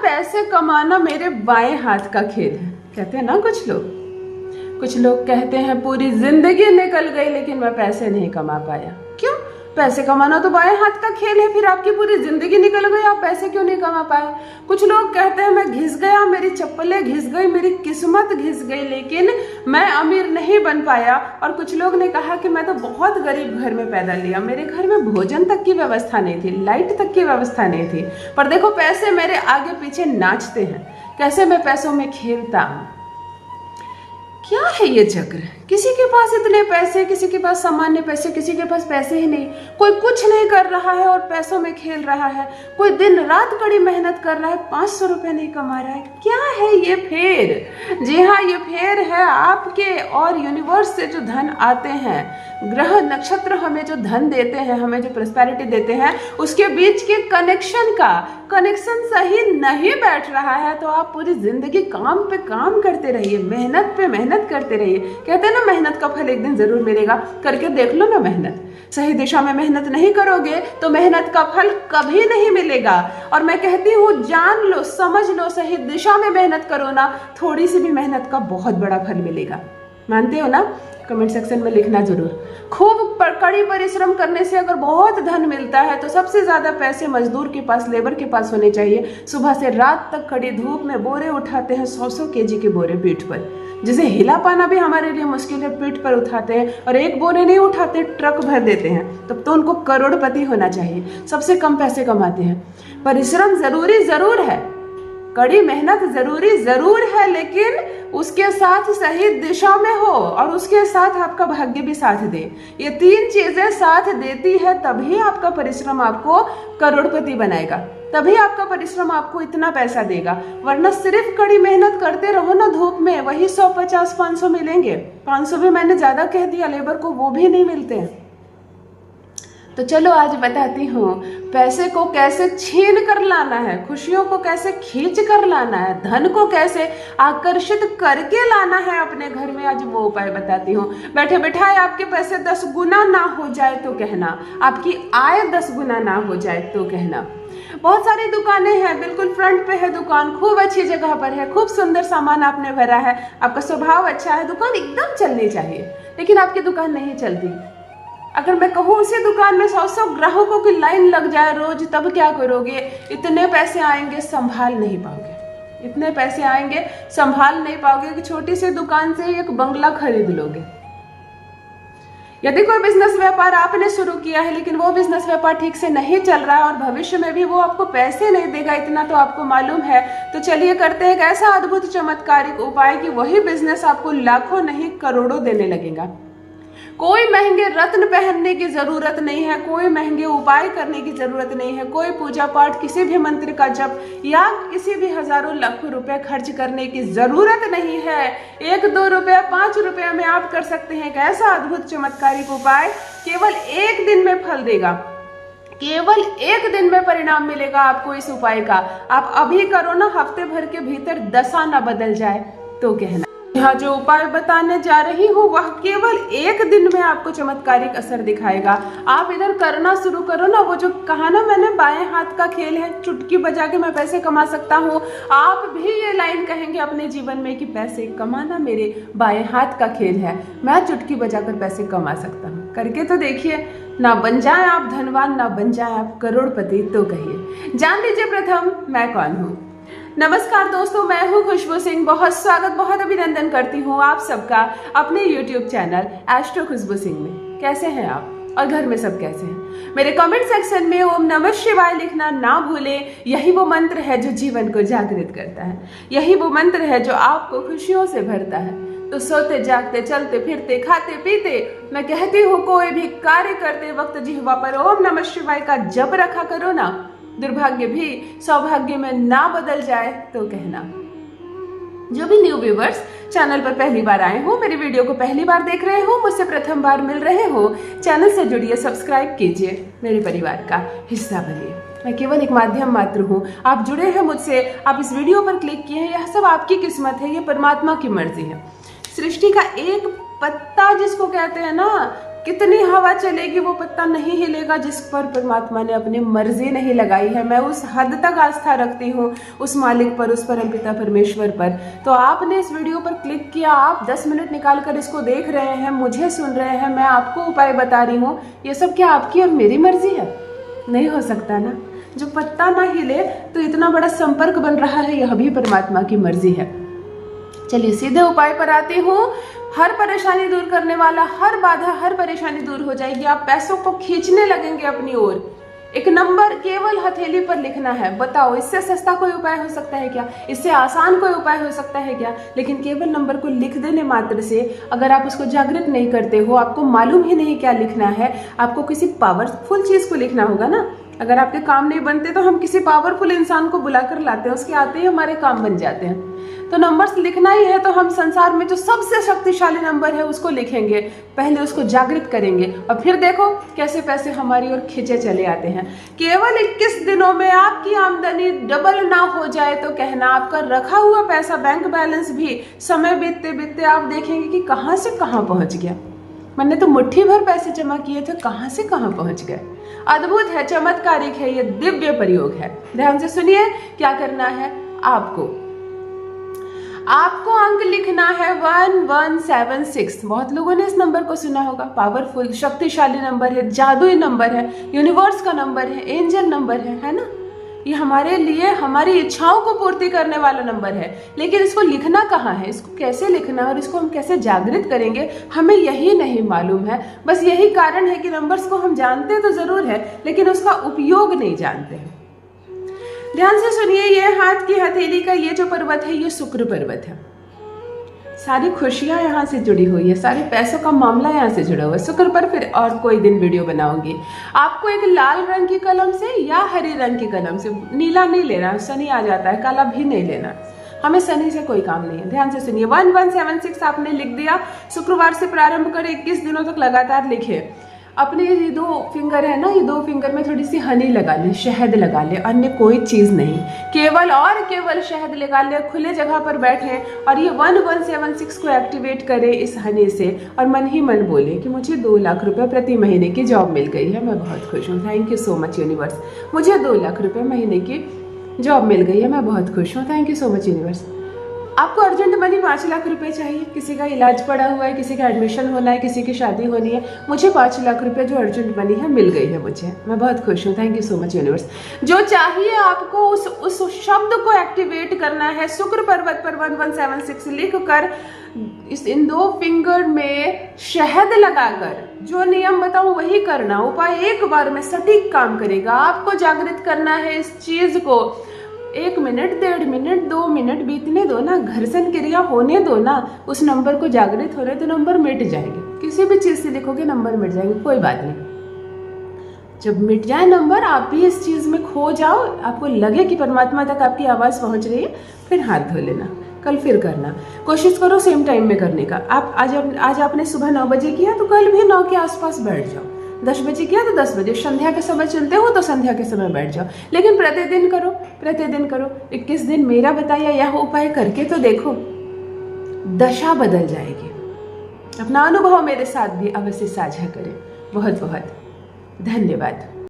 पैसे कमाना मेरे बाएं हाथ का खेल है, कहते हैं ना कुछ लोग। कुछ लोग कहते हैं पूरी जिंदगी निकल गई लेकिन मैं पैसे नहीं कमा पाया। क्यों? पैसे कमाना तो बाएं हाथ का खेल है, फिर आपकी पूरी जिंदगी निकल गई, आप पैसे क्यों नहीं कमा पाए? कुछ लोग कहते हैं मैं घिस गया, मेरी चप्पलें घिस गई, मेरी किस्मत घिस गई लेकिन मैं अमीर नहीं बन पाया। और कुछ लोग ने कहा कि मैं तो बहुत गरीब घर में पैदा लिया, मेरे घर में भोजन तक की व्यवस्था नहीं थी, लाइट तक की व्यवस्था नहीं थी, पर देखो पैसे मेरे आगे पीछे नाचते हैं, कैसे मैं पैसों में खेलता हूँ। क्या है ये चक्र? किसी के पास इतने पैसे, किसी के पास सामान्य पैसे, किसी के पास पैसे ही नहीं। कोई कुछ नहीं कर रहा है और पैसों में खेल रहा है, कोई दिन रात कड़ी मेहनत कर रहा है, 500 रुपये नहीं कमा रहा है। क्या है ये फेर? जी हाँ, ये फेर है आपके और यूनिवर्स से जो धन आते हैं, ग्रह नक्षत्र हमें जो धन देते हैं, हमें जो प्रॉस्पेरिटी देते हैं, उसके बीच के कनेक्शन सही नहीं बैठ रहा है तो आप पूरी जिंदगी काम पे काम करते रहिए, मेहनत पे मेहनत करते रहिए। कहते हैं ना मेहनत का फल एक दिन जरूर मिलेगा, करके देख लो ना मेहनत। सही दिशा में मेहनत नहीं करोगे तो मेहनत का फल कभी नहीं मिलेगा। और मैं कहती हूँ जान लो, समझ लो, सही दिशा में मेहनत करो ना, थोड़ी सी भी मेहनत का बहुत बड़ा फल मिलेगा। मानते हो ना? कमेंट सेक्शन में लिखना जरूर। खूब कड़ी परिश्रम करने से अगर बहुत धन मिलता है तो सबसे ज्यादा पैसे मजदूर के पास, लेबर के पास होने चाहिए। सुबह से रात तक कड़ी धूप में बोरे उठाते हैं, 100-100 केजी के बोरे पीठ पर, जिसे हिला पाना भी हमारे लिए मुश्किल है, पीठ पर उठाते हैं और एक बोरे नहीं उठाते, ट्रक भर देते हैं। तब तो उनको करोड़पति होना चाहिए। सबसे कम पैसे कमाते हैं। परिश्रम जरूरी जरूर है, कड़ी मेहनत जरूरी जरूर है, लेकिन उसके साथ सही दिशा में हो और उसके साथ आपका भाग्य भी साथ दे। ये 3 चीजें साथ देती है तभी आपका परिश्रम आपको करोड़पति बनाएगा, तभी आपका परिश्रम आपको इतना पैसा देगा। वरना सिर्फ कड़ी मेहनत करते रहो ना धूप में, वही 100-50-500 मिलेंगे। 500 भी मैंने ज्यादा कह दिया, लेबर को वो भी नहीं मिलते हैं। तो चलो आज बताती हूँ पैसे को कैसे छीन कर लाना है, खुशियों को कैसे खींच कर लाना है, धन को कैसे आकर्षित करके लाना है अपने घर में। आज वो उपाय बताती हूँ। बैठे बैठाए आपके पैसे 10 गुना ना हो जाए तो कहना, आपकी आय 10 गुना ना हो जाए तो कहना। बहुत सारी दुकानें हैं, बिल्कुल फ्रंट पे है दुकान, खूब अच्छी जगह पर है, खूब सुंदर सामान आपने भरा है, आपका स्वभाव अच्छा है, दुकान एकदम चलनी चाहिए, लेकिन आपकी दुकान नहीं चलती। अगर मैं कहूँ उसी दुकान में 100-100 ग्राहकों की लाइन लग जाए रोज, तब क्या करोगे? इतने पैसे आएंगे संभाल नहीं पाओगे, इतने पैसे आएंगे संभाल नहीं पाओगे कि छोटी सी दुकान से एक बंगला खरीद लोगे। यदि कोई बिजनेस व्यापार आपने शुरू किया है लेकिन वो बिजनेस व्यापार ठीक से नहीं चल रहा है और भविष्य में भी वो आपको पैसे नहीं देगा, इतना तो आपको मालूम है, तो चलिए करते हैं एक ऐसा अद्भुत चमत्कारिक उपाय कि वही बिजनेस आपको लाखों नहीं करोड़ों देने लगेगा। कोई महंगे रत्न पहनने की जरूरत नहीं है, कोई महंगे उपाय करने की जरूरत नहीं है, कोई पूजा पाठ, किसी भी मंत्र का जप या किसी भी हजारों लाखों रुपए खर्च करने की जरूरत नहीं है। 1-2 रुपया 5 रुपया में आप कर सकते हैं एक ऐसा अद्भुत चमत्कारिक उपाय, केवल 1 दिन में फल देगा, केवल 1 दिन में परिणाम मिलेगा आपको इस उपाय का। आप अभी करो ना, हफ्ते भर के भीतर दशा ना बदल जाए तो कहना। यहाँ जो उपाय बताने जा रही हूँ वह केवल 1 दिन में आपको चमत्कारिक असर दिखाएगा। आप इधर करना शुरू करो ना, वो जो कहा ना मैंने बाएं हाथ का खेल है, चुटकी बजा के मैं पैसे कमा सकता हूँ। आप भी ये लाइन कहेंगे अपने जीवन में कि पैसे कमाना मेरे बाएं हाथ का खेल है, मैं चुटकी बजाकर पैसे कमा सकता हूँ। करके तो देखिए, ना बन जाए आप धनवान, ना बन जाए आप करोड़पति तो कहिए। जान लीजिए प्रथम मैं कौन हूँ। नमस्कार दोस्तों, मैं हूँ खुशबू सिंह। बहुत स्वागत, बहुत अभिनंदन करती हूँ आप सबका अपने YouTube चैनल एस्ट्रो खुशबू सिंह में। कैसे हैं आप और घर में सब कैसे हैं? मेरे कमेंट सेक्शन में ओम नमः शिवाय लिखना ना भूलें। यही वो मंत्र है जो जीवन को जागृत करता है, यही वो मंत्र है जो आपको खुशियों से भरता है। तो सोते जागते, चलते फिरते, खाते पीते, मैं कहती हूँ कोई भी कार्य करते वक्त जिह्वा पर ओम नमः शिवाय का जप रखा करो ना। दुर्भाग्य भी सौभाग्य में ना बदल जाए तो कहना। जो भी न्यू व्यूवर्स चैनल पर पहली बार आए हो, मेरी वीडियो को पहली बार देख रहे हो, मुझसे प्रथम बार मिल रहे हो, चैनल से जुड़िए, सब्सक्राइब कीजिए, मेरे परिवार का हिस्सा बनिए। मैं केवल एक माध्यम मात्र हूँ, आप जुड़े हैं मुझसे, आप इस वीडियो पर क्लिक किए हैं, यह सब आपकी किस्मत है, ये परमात्मा की मर्जी है। सृष्टि का एक पत्ता जिसको कहते हैं ना कितनी हवा चलेगी वो पत्ता नहीं हिलेगा जिस पर परमात्मा ने अपनी मर्जी नहीं लगाई है। मैं उस हद तक आस्था रखती हूँ उस मालिक पर, उस परमपिता परमेश्वर पर। तो आपने इस वीडियो पर क्लिक किया, आप 10 मिनट निकाल कर इसको देख रहे हैं, मुझे सुन रहे हैं, मैं आपको उपाय बता रही हूँ। ये सब क्या आपकी और मेरी मर्जी है? नहीं हो सकता ना। जो पत्ता ना हिले तो इतना बड़ा संपर्क बन रहा है, यह भी परमात्मा की मर्जी है। चलिए सीधे उपाय पर आती हूँ। हर परेशानी दूर करने वाला, हर बाधा, हर परेशानी दूर हो जाएगी। आप पैसों को खींचने लगेंगे अपनी ओर। एक नंबर केवल हथेली पर लिखना है। बताओ इससे सस्ता कोई उपाय हो सकता है क्या? इससे आसान कोई उपाय हो सकता है क्या? लेकिन केवल नंबर को लिख देने मात्र से अगर आप उसको जागृत नहीं करते हो, आपको मालूम ही नहीं क्या लिखना है, आपको किसी पावरफुल चीज को लिखना होगा ना। अगर आपके काम नहीं बनते तो हम किसी पावरफुल इंसान को बुलाकर लाते हैं, उसके आते ही हमारे काम बन जाते हैं। तो नंबर्स लिखना ही है तो हम संसार में जो सबसे शक्तिशाली नंबर है उसको लिखेंगे, पहले उसको जागृत करेंगे और फिर देखो कैसे पैसे हमारी ओर खींचे चले आते हैं। केवल 21 दिनों में आपकी आमदनी डबल ना हो जाए तो कहना, आपका रखा हुआ पैसा, बैंक बैलेंस भी समय बीतते बीतते आप देखेंगे कि कहाँ से कहाँ पहुंच गया। मैंने तो मुट्ठी भर पैसे जमा किए थे, कहाँ से कहाँ पहुंच गए। अद्भुत है, चमत्कारिक है, ये दिव्य प्रयोग है। ध्यान से सुनिए क्या करना है। आपको अंक लिखना है 1176। बहुत लोगों ने इस नंबर को सुना होगा। पावरफुल, शक्तिशाली नंबर है, जादुई नंबर है, यूनिवर्स का नंबर है, एंजल नंबर है ना। ये हमारे लिए हमारी इच्छाओं को पूर्ति करने वाला नंबर है। लेकिन इसको लिखना कहाँ है, इसको कैसे लिखना है और इसको हम कैसे जागृत करेंगे, हमें यही नहीं मालूम है। बस यही कारण है कि नंबर्स को हम जानते तो जरूर है लेकिन उसका उपयोग नहीं जानते हैं। ध्यान से सुनिए, ये हाथ की हथेली का ये जो पर्वत है ये शुक्र पर्वत है। सारी खुशियां यहाँ से जुड़ी हुई है, सारे पैसों का मामला यहाँ से जुड़ा हुआ है। शुक्र पर फिर और कोई दिन वीडियो बनाऊंगी। आपको एक लाल रंग की कलम से या हरी रंग की कलम से, नीला नहीं लेना, शनि आ जाता है, काला भी नहीं लेना, हमें शनि से कोई काम नहीं है। ध्यान से सुनिए, 1176 आपने लिख दिया। शुक्रवार से प्रारंभ कर 21 दिनों तक लगातार लिखे। अपने ये 2 फिंगर है ना, ये 2 फिंगर में थोड़ी सी हनी लगा ले, शहद लगा ले, अन्य कोई चीज नहीं, केवल और केवल शहद लगा ले। खुले जगह पर बैठे और ये 1176 को एक्टिवेट करे इस हनी से और मन ही मन बोले कि मुझे 2 लाख रुपए प्रति महीने की जॉब मिल गई है, मैं बहुत खुश हूँ, thank you so much universe. मुझे 2 लाख रुपए महीने की जॉब मिल गई है, मैं बहुत खुश हूँ, thank you so much universe. आपको अर्जेंट मनी 5 लाख रुपए चाहिए, किसी का इलाज पड़ा हुआ है, किसी का एडमिशन होना है, किसी की शादी होनी है, मुझे 5 लाख रुपए जो अर्जेंट मनी है मिल गई है मुझे, मैं बहुत खुश हूँ, thank you so much universe. जो चाहिए आपको उस शब्द को एक्टिवेट करना है। शुक्र पर्वत पर 1176 लिख कर इन 2 फिंगर में शहद लगाकर जो नियम बताऊं वही करना। उपाय एक बार में सटीक काम करेगा। आपको जागृत करना है इस चीज को। 1 मिनट, 1.5 मिनट, 2 मिनट बीतने दो ना, घर्षण क्रिया होने दो ना, उस नंबर को जागृत हो रहे तो नंबर मिट जाएंगे। किसी भी चीज से लिखोगे नंबर मिट जाएंगे, कोई बात नहीं। जब मिट जाए नंबर, आप भी इस चीज में खो जाओ, आपको लगे कि परमात्मा तक आपकी आवाज पहुंच रही है, फिर हाथ धो लेना। कल फिर करना, कोशिश करो सेम टाइम में करने का। आप आज आपने सुबह 9 बजे किया तो कल भी 9 के आसपास बैठ जाओ। 10 बजे किया तो 10 बजे, संध्या के समय चुनते हो तो संध्या के समय बैठ जाओ। लेकिन प्रतिदिन करो, प्रतिदिन करो। 21 दिन मेरा बताया यह उपाय करके तो देखो, दशा बदल जाएगी। अपना अनुभव मेरे साथ भी अवश्य साझा करें। बहुत बहुत धन्यवाद।